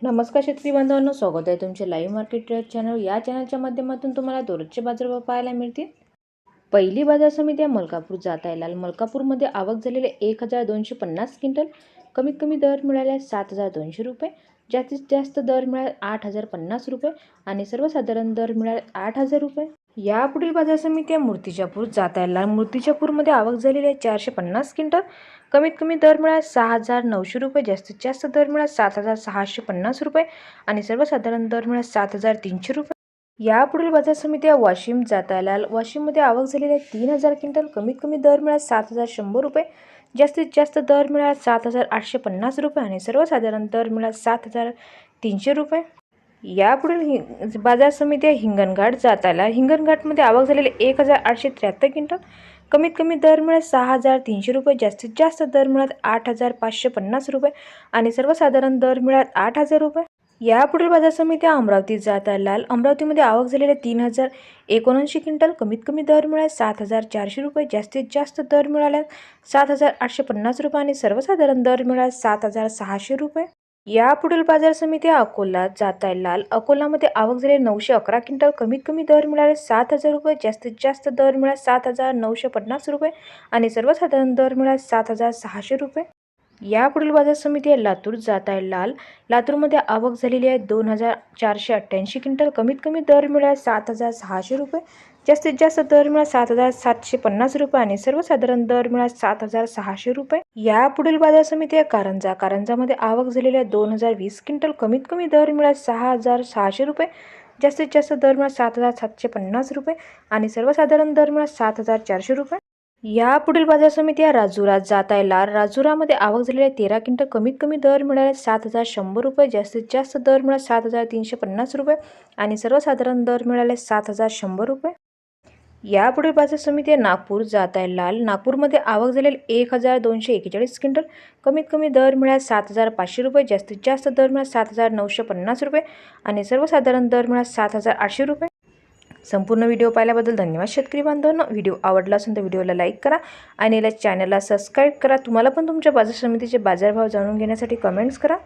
नमस्कार शेतकरी बांधवांनो, स्वागत आहे तुमचे लाईव्ह मार्केट ट्रेड चॅनल। या चॅनलच्या माध्यमातून तुम्हाला दररोजचे बाजारभाव पाहायला मिळतील। पहिली बाजार समिती आहे मलकापूर जात आहे लाल। मलकापूरमध्ये आवक झालेले 1250 क्विंटल। कमीत कमी दर मिळाले 7200 रुपये, जास्तीत जास्त दर मिळाले 8050 रुपये आणि सर्वसाधारण दर मिळाले 8000 रुपये। यापुढील बाजार समिती आहे मूर्तिजापूर जात आहे लाल। मूर्तिजापूरमध्ये आवक झालेली आहे 450 क्विंटल। कमीत कमी दर मिळाला 6900 रुपये, जास्तीत जास्त दर मिळाला 7650 रुपये आणि सर्वसाधारण दर मिळाला 7300 रुपये। यापुढील बाजार समिती आहे वाशिम जात आहे लाल। वाशिममध्ये आवक झालेली आहे 3000 क्विंटल। कमीत कमी दर मिळाला 7100 रुपये, जास्तीत जास्त दर मिळाला 7850 रुपये आणि सर्वसाधारण दर मिळाला 7300 रुपये। यापुढील बाजार समिती आहे हिंगणघाट जात आहे लाल। हिंगणघाटमध्ये आवक झालेली 1873 क्विंटल। कमीत कमी दर मिळाला 6300 रुपये, जास्तीत जास्त दर मिळाला 8550 रुपये आणि सर्वसाधारण दर मिळाला 8000 रुपये। यापुढील बाजार समिती अमरावती जात आहे लाल। अमरावतीमध्ये आवक झालेले 3079 क्विंटल। कमीत कमी दर मिळाला 7400 रुपये, जास्तीत जास्त दर मिळाला 7850 रुपये आणि सर्वसाधारण दर मिळाला 7600 रुपये। यापुढील बाजार समिती अकोला जात आहे लाल। अकोलामध्ये आवक झालेली 911 क्विंटल। कमीत कमी दर मिळाले 7000 रुपये, जास्तीत जास्त दर मिळाला 7950 रुपये आणि सर्वसाधारण दर मिळाला 7600 रुपये। यापुढील बाजार समिती आहे लातूर जात आहे लाल। लातूरमध्ये आवक झालेली आहे 2488 क्विंटल। कमीत कमी दर मिळाला 7600 रुपये, जास्तीत जास्त दर मिळाला 7750 रुपये आणि सर्वसाधारण दर मिळाला 7600 रुपये। यापुढील बाजार समिती आहे कारंजा। कारंजामध्ये आवक झालेली आहे 2020 क्विंटल। कमीत कमी दर मिळाला 6600 रुपये, जास्तीत जास्त दर मिळाला 7750 रुपये आणि सर्वसाधारण दर मिळाला 7400 रुपये। यापुढील बाजार समिती आहे राजुरा जात आहे लाल। राजुरामध्ये आवक झालेली आहे 13 क्विंटल। कमीत कमी दर मिळाले 7100 रुपये, जास्तीत जास्त दर मिळाला 7350 रुपये आणि सर्वसाधारण दर मिळाले 7100 रुपये। यापुढील बाजार समिती आहे नागपूर जात आहे लाल। नागपूरमध्ये आवक झालेली 1241 क्विंटल। कमीत कमी दर मिळाला 7500 रुपये, जास्तीत जास्त दर मिळाला 7950 रुपये आणि सर्वसाधारण दर मिळाला 7800 रुपये। संपूर्ण व्हिडिओ पाहिल्याबद्दल धन्यवाद शेतकरी बांधवांनो। व्हिडिओ आवडला असेल तर व्हिडिओला लाईक करा आणि चॅनलला सबस्क्राईब करा। तुम्हाला पण तुमच्या बाजार समितीचे बाजारभाव जाणून घेण्यासाठी कमेंट्स करा।